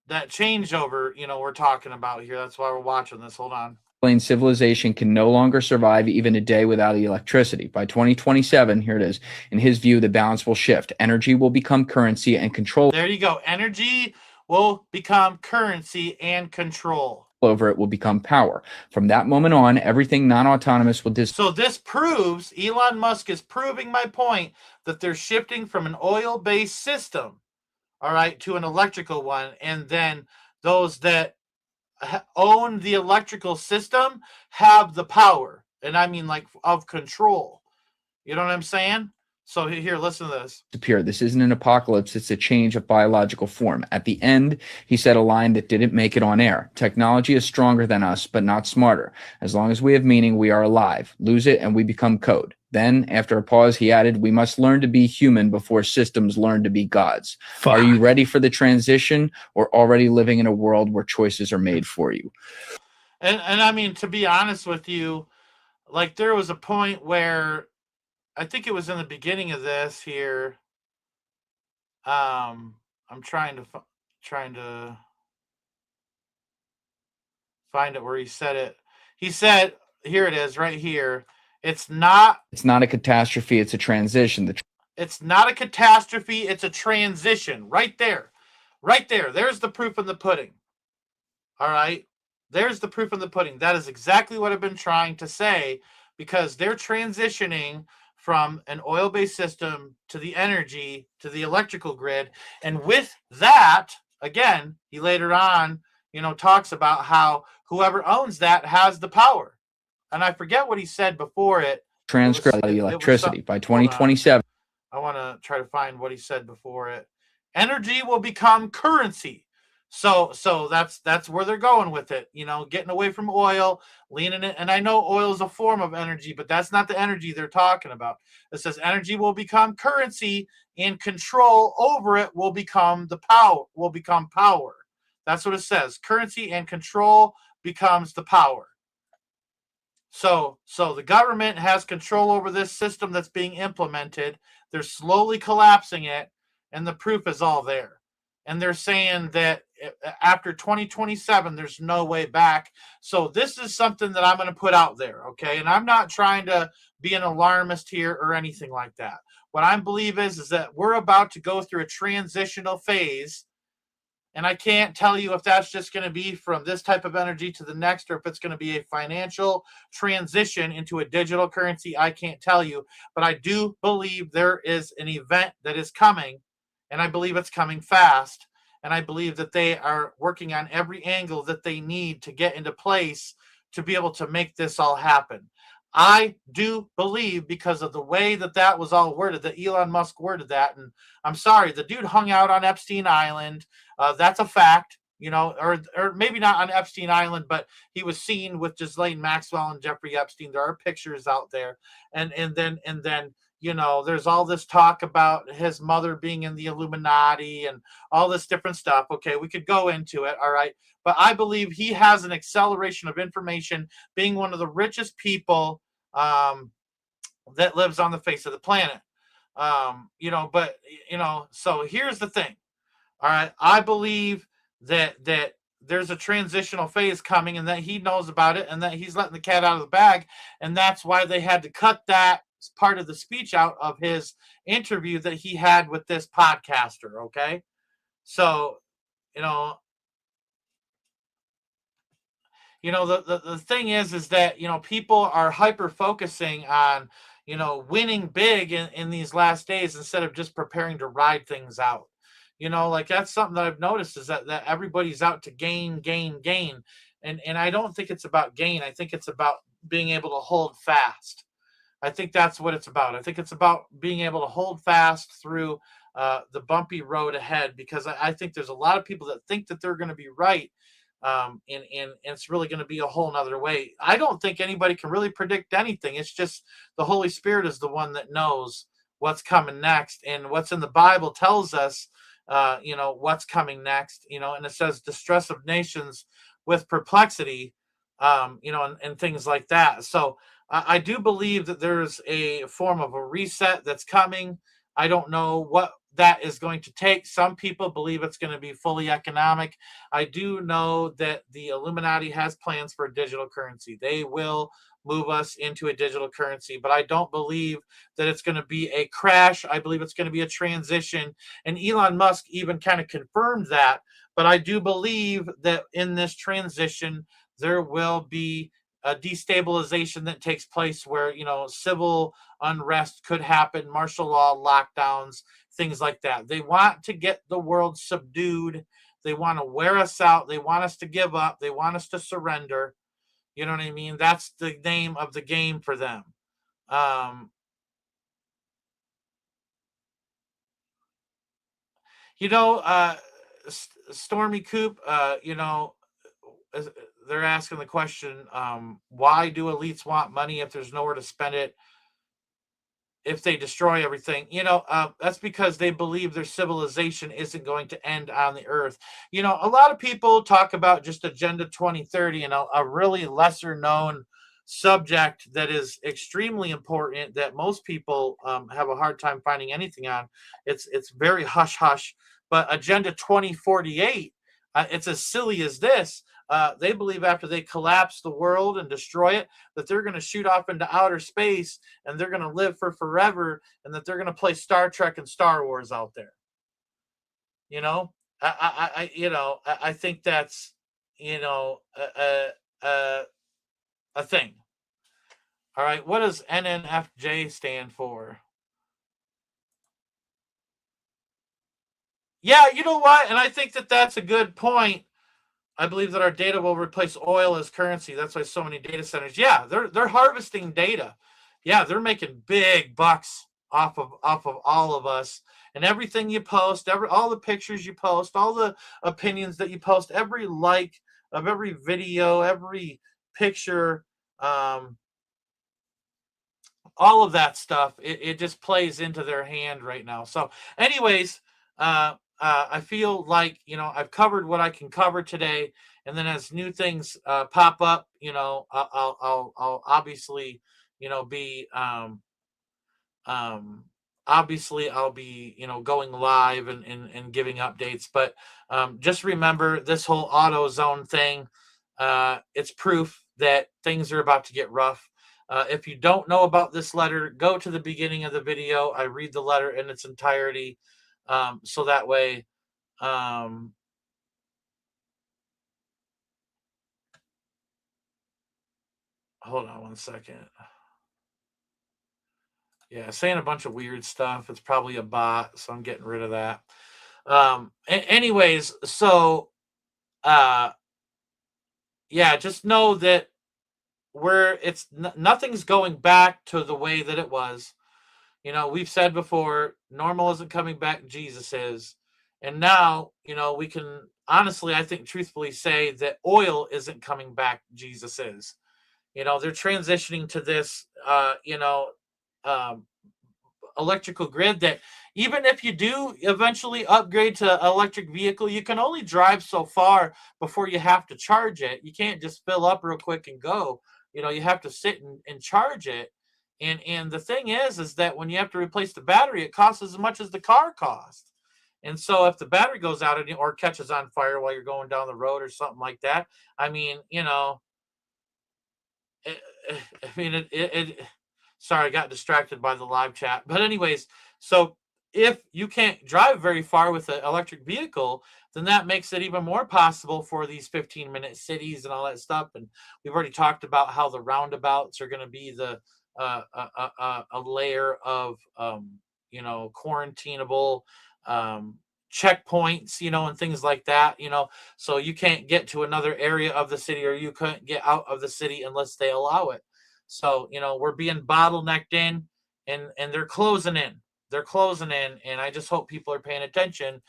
that changeover, you know, we're talking about here. That's why we're watching this. Hold on. civilization can no longer survive even a day without electricity. By 2027, here it is, in his view, the balance will shift. Energy will become currency and control. There you go. Energy will become currency and control over it will become power. From that moment on, everything non-autonomous will So this proves, Elon Musk is proving my point, that they're shifting from an oil-based system, all right, to an electrical one. And then those that own the electrical system have the power. And I mean, like, of control. You know what I'm saying? So here, listen to this. disappear. This isn't an apocalypse. It's a change of biological form. At the end, he said a line that didn't make it on air. Technology is stronger than us, but not smarter. As long as we have meaning, we are alive. Lose it and we become code. Then, after a pause, he added, we must learn to be human before systems learn to be gods. Fuck. Are you ready for the transition or already living in a world where choices are made for you? And I mean, to be honest with you, like, there was a point where I think it was in the beginning of this here. I'm trying to find it where he said it. He said, here it is, right here. It's not a catastrophe. It's a transition. It's not a catastrophe. It's a transition. Right there. Right there. There's the proof in the pudding. All right. There's the proof in the pudding. That is exactly what I've been trying to say, because they're transitioning from an oil-based system to the energy, to the electrical grid. And with that, again, he later on, you know, talks about how whoever owns that has the power. And I forget what he said before it. Transcript electricity by 2027. I want to try to find what he said before it. Energy will become currency. So that's where they're going with it, you know, getting away from oil, leaning it. And I know oil is a form of energy, but that's not the energy they're talking about. It says energy will become currency and control over it will become power. That's what it says. Currency and control becomes the power. So the government has control over this system that's being implemented. They're slowly collapsing it, and the proof is all there. And they're saying that after 2027, there's no way back. So this is something that I'm going to put out there, okay? And I'm not trying to be an alarmist here or anything like that. What I believe is that we're about to go through a transitional phase. And I can't tell you if that's just going to be from this type of energy to the next, or if it's going to be a financial transition into a digital currency. I can't tell you, but I do believe there is an event that is coming, and I believe it's coming fast. And I believe that they are working on every angle that they need to get into place to be able to make this all happen. I do believe, because of the way that was all worded, that Elon Musk worded that, and I'm sorry, the dude hung out on Epstein Island. That's a fact, or maybe not on Epstein Island, but he was seen with Ghislaine Maxwell and Jeffrey Epstein. There are pictures out there, and then there's all this talk about his mother being in the Illuminati and all this different stuff. Okay, we could go into it, all right, but I believe he has an acceleration of information, being one of the richest people that lives on the face of the planet. So here's the thing. All right, I believe that there's a transitional phase coming, and that he knows about it, and that he's letting the cat out of the bag, and that's why they had to cut that part of the speech out of his interview that he had with this podcaster. Okay, so the thing is that people are hyper focusing on winning big in these last days, instead of just preparing to ride things out. Like, that's something that I've noticed, is that everybody's out to gain. And I don't think it's about gain. I think it's about being able to hold fast. I think that's what it's about. I think it's about being able to hold fast through the bumpy road ahead, because I think there's a lot of people that think that they're going to be right. And it's really going to be a whole nother way. I don't think anybody can really predict anything. It's just the Holy Spirit is the one that knows what's coming next. And what's in the Bible tells us, what's coming next, and it says distress of nations with perplexity, and things like that. So I do believe that there's a form of a reset that's coming. I don't know what that is going to take. Some people believe it's going to be fully economic. I do know that the Illuminati has plans for a digital currency. They will move us into a digital currency, but I don't believe that it's going to be a crash. I believe it's going to be a transition. And Elon Musk even kind of confirmed that. But I do believe that in this transition, there will be a destabilization that takes place, where civil unrest could happen, martial law, lockdowns, things like that. They want to get the world subdued. They want to wear us out. They want us to give up. They want us to surrender. You know what I mean? That's the name of the game for them. Stormy Coop, they're asking the question, why do elites want money if there's nowhere to spend it, if they destroy everything? That's because they believe their civilization isn't going to end on the earth. A lot of people talk about just Agenda 2030, and a really lesser known subject that is extremely important that most people have a hard time finding anything on. It's very hush hush, but Agenda 2048, it's as silly as this. They believe after they collapse the world and destroy it, that they're going to shoot off into outer space, and they're going to live for forever, and that they're going to play Star Trek and Star Wars out there. I think that's a thing. All right, what does NNFJ stand for? Yeah, you know what? And I think that that's a good point. I believe that our data will replace oil as currency. That's why so many data centers. Yeah, they're harvesting data. Yeah, they're making big bucks off of all of us, and everything you post, all the pictures you post, all the opinions that you post, every like of every video, every picture, all of that stuff. It just plays into their hand right now. So, anyways, I feel like I've covered what I can cover today, and then as new things pop up, I'll obviously be obviously I'll be going live and giving updates. But just remember, this whole AutoZone thing, it's proof that things are about to get rough. If you don't know about this letter, go to the beginning of the video. I read the letter in its entirety. So that way, hold on one second. Yeah, saying a bunch of weird stuff. It's probably a bot, so I'm getting rid of that. Anyways, so yeah, just know that where nothing's going back to the way that it was. You know, we've said before, normal isn't coming back, Jesus is. And now, you know, we can honestly, I think, truthfully say that oil isn't coming back, Jesus is. You know, they're transitioning to this, um, electrical grid that even if you do eventually upgrade to electric vehicle, you can only drive so far before you have to charge it. You can't just fill up real quick and go. You know, you have to sit and charge it. And the thing is that when you have to replace the battery, it costs as much as the car cost. And so if the battery goes out or catches on fire while you're going down the road or something like that, I mean, you know, I mean, sorry, I got distracted by the live chat. But anyways, so if you can't drive very far with an electric vehicle, then that makes it even more possible for these 15-minute cities and all that stuff. And we've already talked about how the roundabouts are going to be the a layer of quarantinable checkpoints, you know, and things like that, you know, so you can't get to another area of the city, or you couldn't get out of the city unless they allow it. So, you know, we're being bottlenecked in, and they're closing in. They're closing in, and I just hope people are paying attention,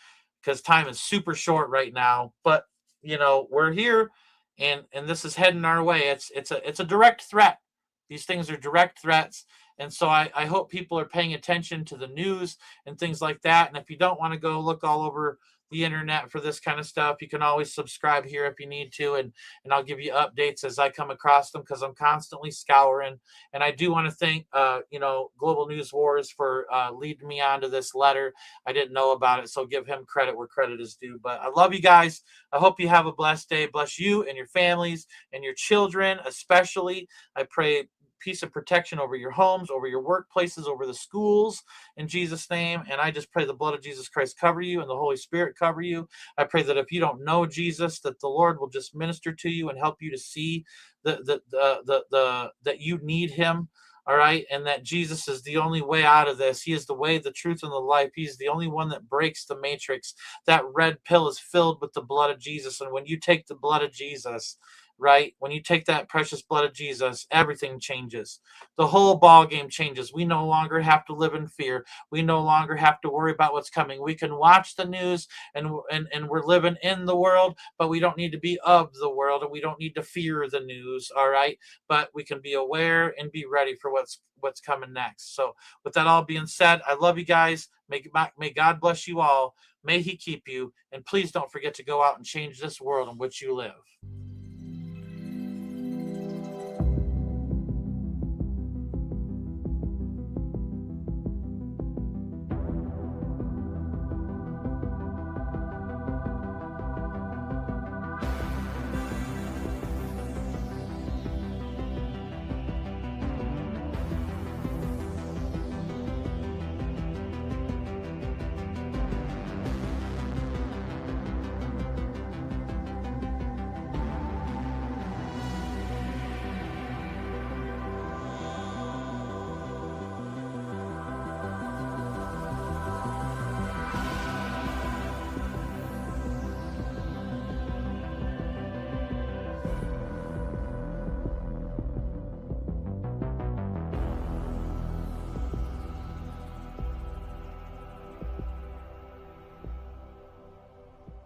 because time is super short right now. But, you know, we're here, and this is heading our way. It's a direct threat. These things are direct threats. And so I hope people are paying attention to the news and things like that. And if you don't want to go look all over the internet for this kind of stuff, you can always subscribe here if you need to, and I'll give you updates as I come across them, because I'm constantly scouring. And I do want to thank Global News Wars for leading me on to this letter. I didn't know about it, so give him credit where credit is due. But I love you guys. I hope you have a blessed day. Bless you and your families and your children especially. I pray peace and protection over your homes, over your workplaces, over the schools, in Jesus' name. And I just pray the blood of Jesus Christ cover you and the Holy Spirit cover you. I pray that if you don't know Jesus, that the Lord will just minister to you and help you to see that you need him. All right. And that Jesus is the only way out of this. He is the way, the truth, and the life. He's the only one that breaks the matrix. That red pill is filled with the blood of Jesus. And when you take the blood of Jesus, right? When you take that precious blood of Jesus, everything changes. The whole ball game changes. We no longer have to live in fear. We no longer have to worry about what's coming. We can watch the news, and we're living in the world, but we don't need to be of the world, and we don't need to fear the news, all right? But we can be aware and be ready for what's coming next. So with that all being said, I love you guys. May God bless you all. May he keep you. And please don't forget to go out and change this world in which you live.